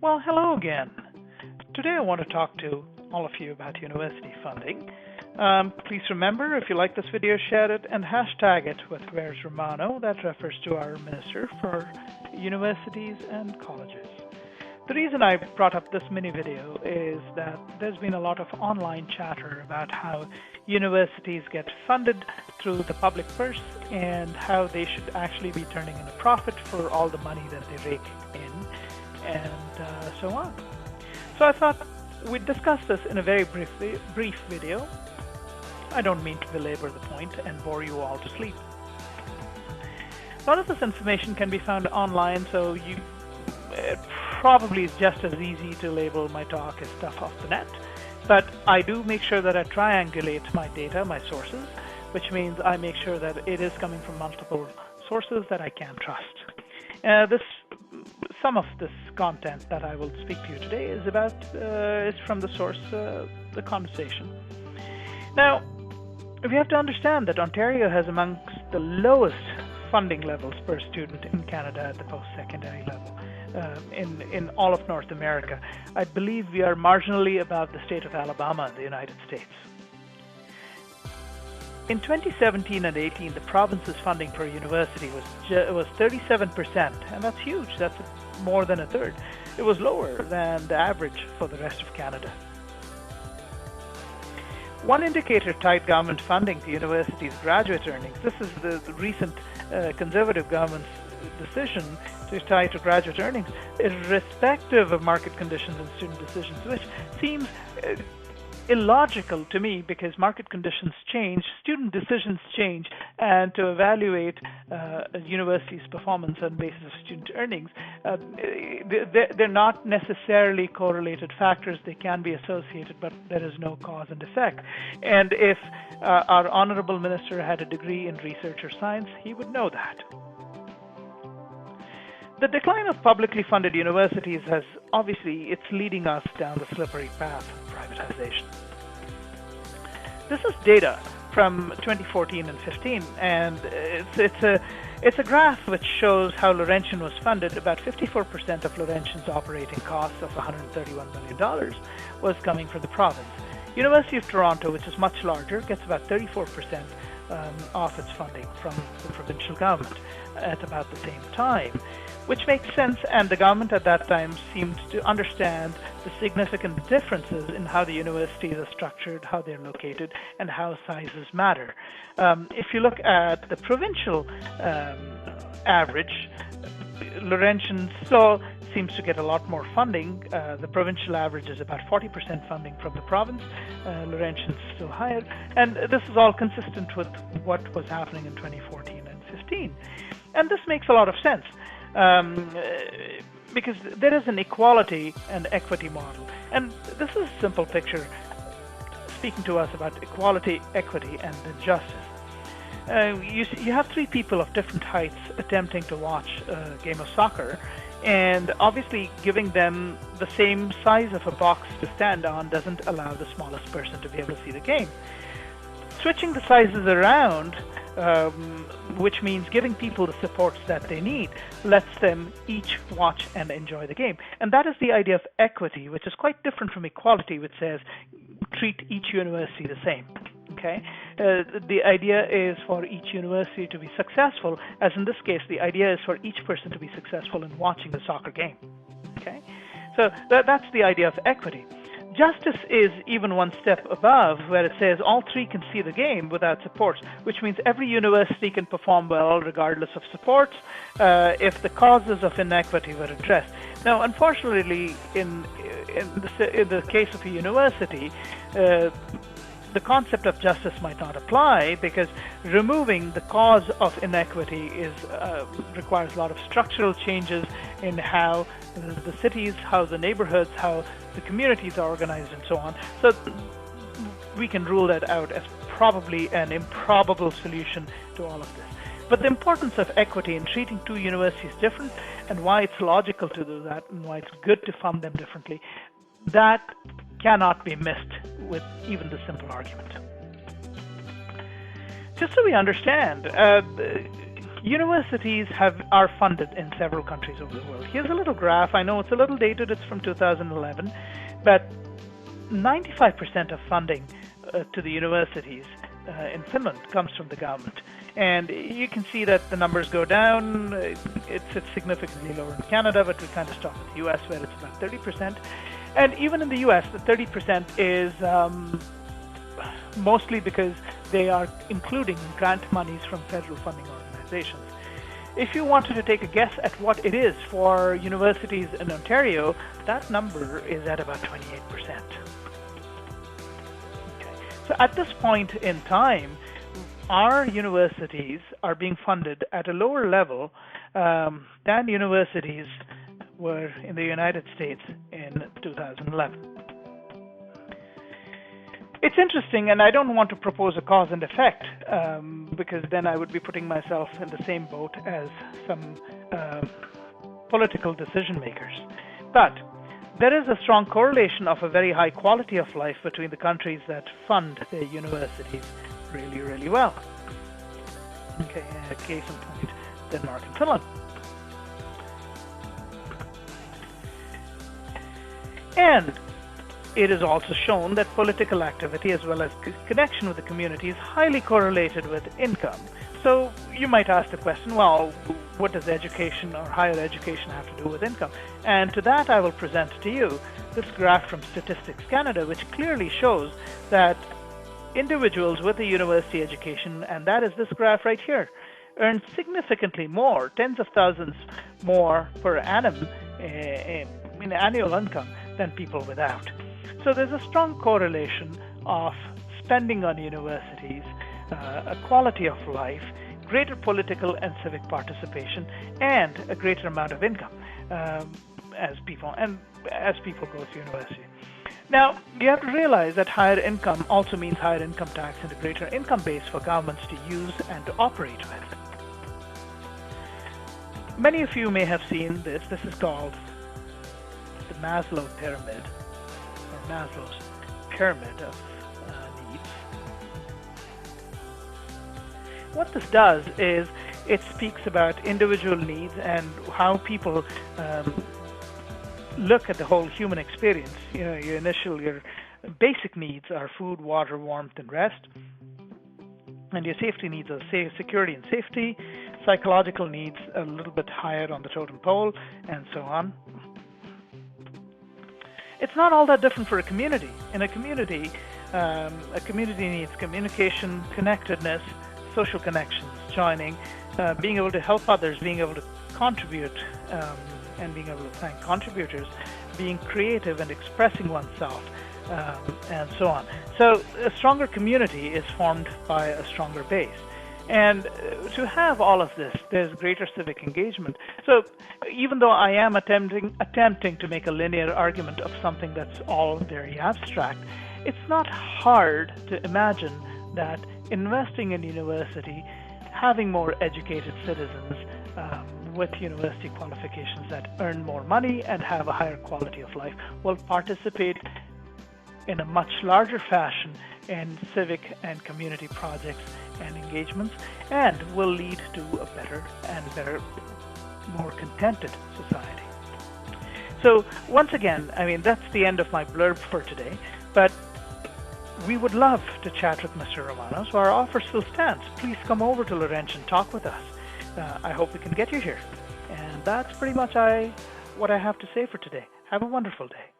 Well, hello again. Today I want to talk to all of you about university funding. Please remember, if you like this video, share it and hashtag it with Where's Romano. That refers to our Minister for Universities and Colleges. The reason I brought up this mini video is that there's been a lot of online chatter about how universities get funded through the public purse and how they should actually be turning in a profit for all the money that they rake in, and so on. So I thought we'd discuss this in a very brief video. I don't mean to belabor the point and bore you all to sleep. A lot of this information can be found online, so it probably is just as easy to label my talk as stuff off the net. But I do make sure that I triangulate my data, my sources, which means I make sure that it is coming from multiple sources that I can trust. Some of this content that I will speak to you today is from the source, the conversation. Now, we have to understand that Ontario has amongst the lowest funding levels per student in Canada at the post-secondary level in all of North America. I believe we are marginally above the state of Alabama in the United States. In 2017 and 18, the province's funding per university was 37%, and that's huge. That's more than a third. It was lower than the average for the rest of Canada. One indicator tied government funding to universities' graduate earnings. This is the recent Conservative government's decision to tie to graduate earnings, irrespective of market conditions and student decisions, which seems illogical to me because market conditions change, student decisions change, and to evaluate a university's performance on the basis of student earnings, they're not necessarily correlated factors. They can be associated, but there is no cause and effect. And if our honorable minister had a degree in research or science, he would know that. The decline of publicly funded universities it's leading us down the slippery path of privatization. This is data from 2014 and 15, and it's a graph which shows how Laurentian was funded. About 54% of Laurentian's operating costs of $131 million was coming from the province. University of Toronto, which is much larger, gets about 34% of its funding from the provincial government at about the same time, which makes sense, and the government at that time seemed to understand the significant differences in how the universities are structured, how they're located, and how sizes matter. If you look at the provincial average, Laurentian still seems to get a lot more funding. The provincial average is about 40% funding from the province. Laurentian's still higher, and this is all consistent with what was happening in 2014 and 15. And this makes a lot of sense. Because there is an equality and equity model. And this is a simple picture speaking to us about equality, equity, and justice. You have three people of different heights attempting to watch a game of soccer, and obviously giving them the same size of a box to stand on doesn't allow the smallest person to be able to see the game. Switching the sizes around, which means giving people the supports that they need, lets them each watch and enjoy the game. And that is the idea of equity, which is quite different from equality, which says treat each university the same. Okay, the idea is for each university to be successful, as in this case, the idea is for each person to be successful in watching the soccer game. Okay, so that's the idea of equity. Justice is even one step above, where it says all three can see the game without supports, which means every university can perform well regardless of supports if the causes of inequity were addressed. Now, unfortunately, in the case of a university, the concept of justice might not apply, because removing the cause of inequity requires a lot of structural changes in how the cities, how the neighborhoods, how the communities are organized, and so on. So we can rule that out as probably an improbable solution to all of this. But the importance of equity in treating two universities different, and why it's logical to do that, and why it's good to fund them differently, that cannot be missed with even the simple argument. Just so we understand, Universities are funded in several countries over the world. Here's a little graph. I know it's a little dated. It's from 2011, but 95% of funding to the universities in Finland comes from the government. And you can see that the numbers go down. It's significantly lower in Canada, but we kind of stop with the US, where it's about 30%. And even in the US, the 30% is mostly because they are including grant monies from federal funding organizations. If you wanted to take a guess at what it is for universities in Ontario, that number is at about 28%. So at this point in time, our universities are being funded at a lower level than universities were in the United States in 2011. It's interesting, and I don't want to propose a cause and effect because then I would be putting myself in the same boat as some political decision makers. But there is a strong correlation of a very high quality of life between the countries that fund their universities really, really well. Okay, case in point, Denmark and Finland. And it is also shown that political activity as well as connection with the community is highly correlated with income. So you might ask the question, well, what does education or higher education have to do with income? And to that I will present to you this graph from Statistics Canada, which clearly shows that individuals with a university education, and that is this graph right here, earn significantly more, tens of thousands more per annum in annual income than people without. So there's a strong correlation of spending on universities, a quality of life, greater political and civic participation, and a greater amount of income as people go through university. Now, you have to realize that higher income also means higher income tax and a greater income base for governments to use and to operate with. Many of you may have seen this. This is called the Maslow pyramid, or Maslow's pyramid of needs. What this does is it speaks about individual needs and how people look at the whole human experience. You know, your basic needs are food, water, warmth, and rest. And your safety needs are security and safety. Psychological needs a little bit higher on the totem pole, and so on. It's not all that different for a community. In a community needs communication, connectedness, social connections, joining, being able to help others, being able to contribute, and being able to thank contributors, being creative and expressing oneself, and so on. So a stronger community is formed by a stronger base. And to have all of this, there's greater civic engagement. So even though I am attempting to make a linear argument of something that's all very abstract, it's not hard to imagine that investing in university, having more educated citizens with university qualifications that earn more money and have a higher quality of life will participate in a much larger fashion in civic and community projects and engagements, and will lead to a better, more contented society. So once again, I mean, that's the end of my blurb for today, but we would love to chat with Mr. Romano, so our offer still stands. Please come over to Laurentian, talk with us. I hope we can get you here. And that's pretty much what I have to say for today. Have a wonderful day.